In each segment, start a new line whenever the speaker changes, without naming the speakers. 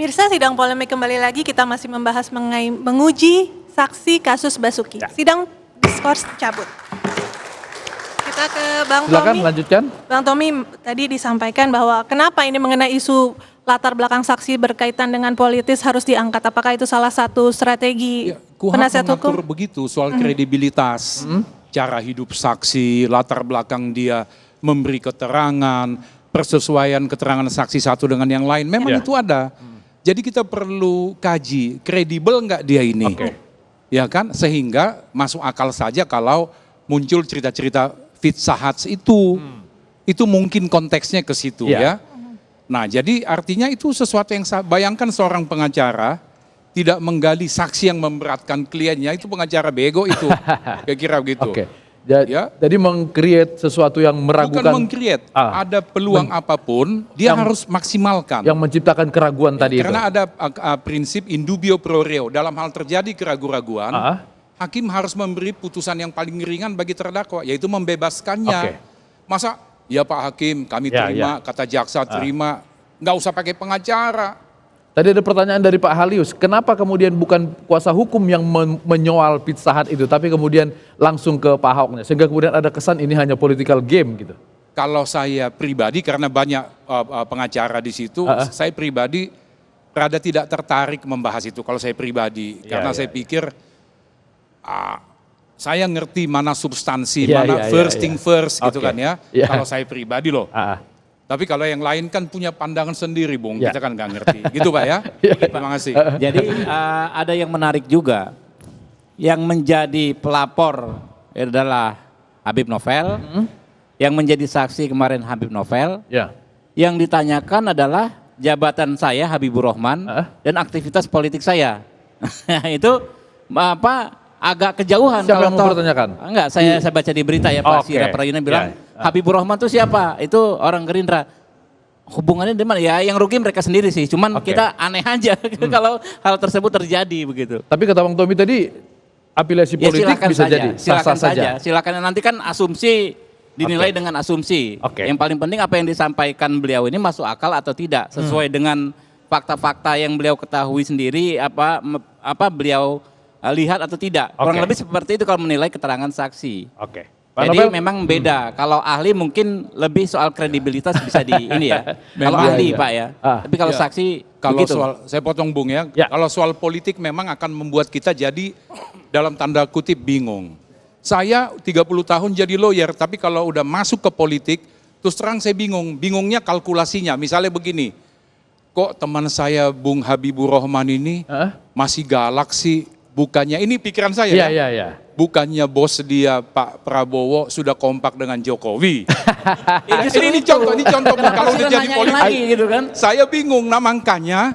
Pemirsa, sidang polemik kembali lagi. Kita masih membahas menguji saksi kasus Basuki. Sidang diskors cabut. Kita ke Bang
Silakan
Tommy.
lanjutkan.
Bang Tommy, tadi disampaikan bahwa kenapa ini mengenai isu latar belakang saksi berkaitan dengan politis harus diangkat. Apakah itu salah satu strategi penasihat hukum?
Mengatur begitu soal kredibilitas, cara hidup saksi, latar belakang dia memberi keterangan, persesuaian keterangan saksi satu dengan yang lain. Memang itu ada. Jadi kita perlu kaji, kredibel nggak dia ini, ya kan? Sehingga masuk akal saja kalau muncul cerita-cerita Pizza Hut itu mungkin konteksnya ke situ ya. Nah jadi artinya itu sesuatu yang bayangkan seorang pengacara tidak menggali saksi yang memberatkan kliennya, itu pengacara bego itu, kira-kira begitu.
Jadi meng-create sesuatu yang meragukan.
Bukan meng-create, ada peluang apapun, dia harus maksimalkan.
Yang menciptakan keraguan tadi itu.
Karena ada prinsip in dubio pro reo, dalam hal terjadi keraguan-raguan, hakim harus memberi putusan yang paling ringan bagi terdakwa, yaitu membebaskannya. Masa, ya Pak Hakim kami terima, kata jaksa terima, nggak usah pakai pengacara.
Tadi ada pertanyaan dari Pak Halius, kenapa kemudian bukan kuasa hukum yang menyoal Pizza Hut itu, tapi kemudian langsung ke Pak Ahoknya, sehingga kemudian ada kesan ini hanya political game gitu.
Kalau saya pribadi, karena banyak pengacara di situ, saya pribadi rada tidak tertarik membahas itu kalau saya pribadi. Karena saya pikir, saya ngerti mana substansi, mana first thing first gitu kan ya. Kalau saya pribadi loh. Tapi kalau yang lain kan punya pandangan sendiri, Bung. Kita kan nggak ngerti. Gitu Pak ya. Terima kasih.
Jadi ada yang menarik juga. Yang menjadi pelapor adalah Habib Novel. Yang menjadi saksi kemarin Habib Novel. Yang ditanyakan adalah jabatan saya Habibur Rahman dan aktivitas politik saya. Itu agak kejauhan.
Siapa yang mempertanyakan?
Enggak, saya baca di berita ya Pak Sira Prayuna bilang Habibur Rahman itu siapa? Itu orang Gerindra. Hubungannya di mana? Ya yang rugi mereka sendiri sih. Cuman kita aneh aja kalau hal tersebut terjadi begitu.
Tapi kata Bang Tommy tadi afiliasi politik bisa
saja,
jadi
silakan
sah-sah saja.
Silakan, nanti kan asumsi dinilai dengan asumsi. Yang paling penting apa yang disampaikan beliau ini masuk akal atau tidak sesuai dengan fakta-fakta yang beliau ketahui sendiri apa beliau lihat atau tidak. Kurang lebih seperti itu kalau menilai keterangan saksi. Jadi memang beda. Kalau ahli mungkin lebih soal kredibilitas bisa di ini ya. Kalau ahli Pak ya. Tapi kalau saksi
kalau
begitu.
saya potong Bung ya. Kalau soal politik memang akan membuat kita jadi dalam tanda kutip bingung. Saya 30 tahun jadi lawyer, tapi kalau udah masuk ke politik, terus terang saya bingung. Bingungnya kalkulasinya. Misalnya begini, kok teman saya Bung Habibur Rahman ini masih galak sih? Bukannya, ini pikiran saya bukannya bos dia Pak Prabowo sudah kompak dengan Jokowi. ini contoh kalau udah jadi politik
gitu kan.
Saya bingung, nah makanya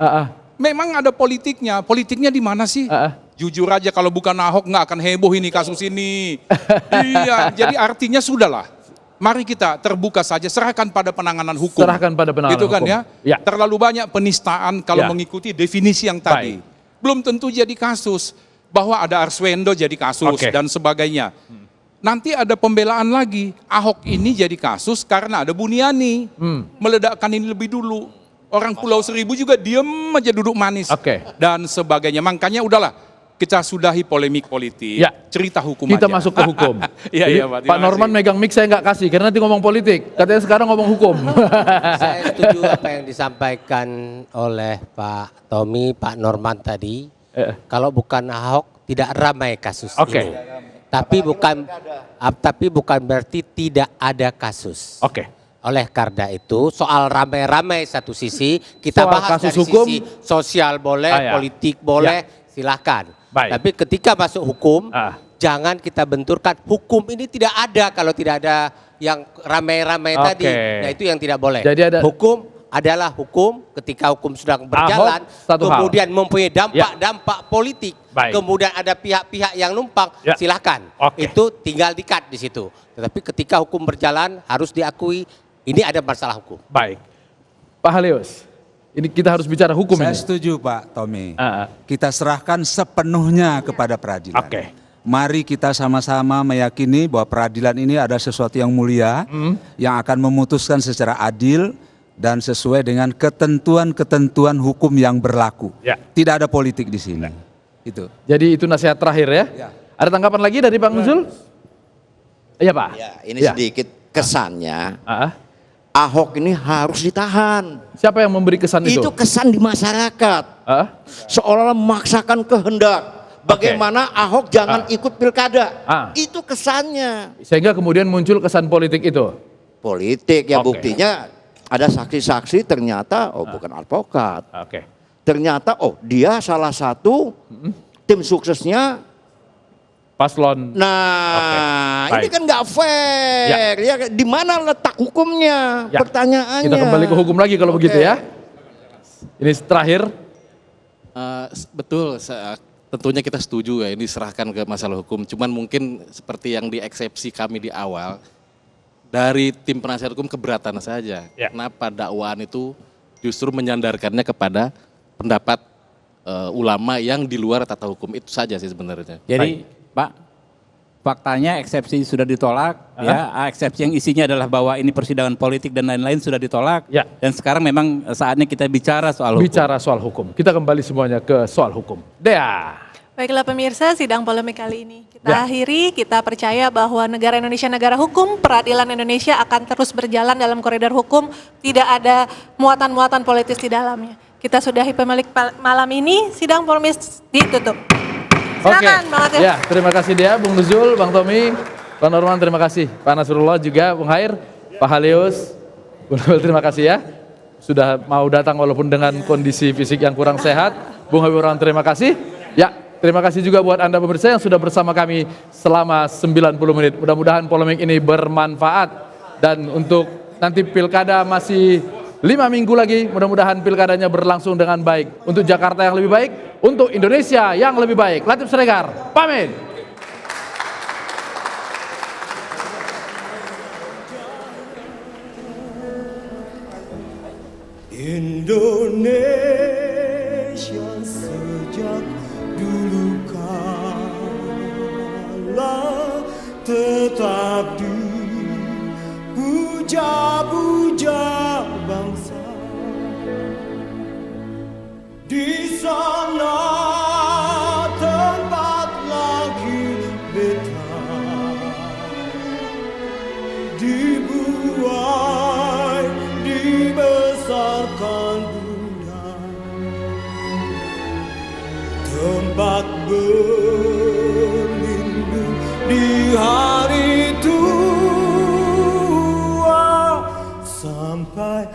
memang ada politiknya di mana sih? Jujur aja kalau bukan Ahok nggak akan heboh ini kasus ini. Iya, jadi artinya sudahlah. Mari kita terbuka saja, serahkan pada penanganan hukum.
Serahkan pada penanganan
gitu kan
hukum.
Ya? Terlalu banyak penistaan kalau mengikuti definisi yang tadi. Belum tentu jadi kasus. Bahwa ada Arswendo jadi kasus dan sebagainya. Nanti ada pembelaan lagi, Ahok ini jadi kasus karena ada Buniani meledakkan ini lebih dulu. Orang Pulau Seribu juga diem aja duduk manis dan sebagainya. Makanya udahlah, kita sudahi polemik politik, cerita hukum
kita
aja.
Masuk ke hukum.
Pak
Norman megang mic saya nggak kasih karena nanti ngomong politik. Katanya sekarang ngomong hukum.
Saya setuju apa yang disampaikan oleh Pak Tommy, Pak Norman tadi. Kalau bukan Ahok tidak ramai kasus ini. Tapi bukan berarti tidak ada kasus. Oleh karena itu soal ramai-ramai satu sisi kita soal bahas kasus dari hukum, sisi sosial boleh, politik boleh, silakan. Tapi ketika masuk hukum jangan kita benturkan hukum ini tidak ada kalau tidak ada yang ramai-ramai tadi. Nah itu yang tidak boleh. Jadi ada hukum adalah hukum ketika hukum sedang berjalan, kemudian mempunyai dampak politik, kemudian ada pihak-pihak yang numpang, silakan. Itu tinggal di-cut di situ. Tetapi ketika hukum berjalan harus diakui ini ada masalah hukum.
Baik, Pak Halius, ini kita harus bicara hukum.
Saya setuju Pak Tommy. Kita serahkan sepenuhnya kepada peradilan. Mari kita sama-sama meyakini bahwa peradilan ini ada sesuatu yang mulia, yang akan memutuskan secara adil, dan sesuai dengan ketentuan-ketentuan hukum yang berlaku.
Ya.
Tidak ada politik di sini. Itu.
Jadi itu nasihat terakhir ya.
Ya.
Ada tanggapan lagi dari Bang Nuzul? Iya Pak.
Ya, ini sedikit kesannya. Ahok ini harus ditahan.
Siapa yang memberi kesan itu?
Itu kesan di masyarakat. Seolah-olah memaksakan kehendak. Bagaimana Ahok jangan ikut pilkada. Itu kesannya.
Sehingga kemudian muncul kesan politik itu.
Politik ya, buktinya ada saksi-saksi ternyata bukan advokat. Ternyata dia salah satu tim suksesnya
paslon.
Nah, ini kan nggak fair. Ya, di mana letak hukumnya? Pertanyaannya.
Kita kembali ke hukum lagi kalau begitu ya. Ini terakhir.
Betul. Tentunya kita setuju ya, ini diserahkan ke masalah hukum. Cuman mungkin seperti yang dieksepsi kami di awal, dari tim penasihat hukum keberatan saja. Kenapa dakwaan itu justru menyandarkannya kepada pendapat ulama yang di luar tata hukum, itu saja sih sebenarnya.
Jadi Pak, faktanya eksepsi sudah ditolak, eksepsi yang isinya adalah bahwa ini persidangan politik dan lain-lain sudah ditolak. Dan sekarang memang saatnya kita bicara soal hukum.
Bicara soal hukum. Kita kembali semuanya ke soal hukum. Dea.
Baiklah pemirsa, sidang polemik kali ini kita akhiri. Kita percaya bahwa negara Indonesia negara hukum, peradilan Indonesia akan terus berjalan dalam koridor hukum, tidak ada muatan-muatan politis di dalamnya. Kita sudahi pemilik malam ini, sidang polemik ditutup. Silakan Bang Atif.
Ya, terima kasih dia, Bung Nuzul, Bang Tommy, Bang Norman, terima kasih, Pak Nasrullah juga, Bung Hair, Pak Halius, Bung Nuzul, terima kasih ya. Sudah mau datang walaupun dengan kondisi fisik yang kurang sehat. Bung Habibur Rahman, terima kasih. Ya, terima kasih juga buat Anda pemirsa yang sudah bersama kami selama 90 menit. Mudah-mudahan polemik ini bermanfaat. Dan untuk nanti pilkada masih 5 minggu lagi, mudah-mudahan pilkadanya berlangsung dengan baik. Untuk Jakarta yang lebih baik, untuk Indonesia yang lebih baik. Latif Siregar, pamit.
Indonesia sejak dulu kala tetap dipuja-puja bangsa. Di sana tempat lahir beta, dibuai, dibesarkan bunda, tempat berlindung di hari tua sampai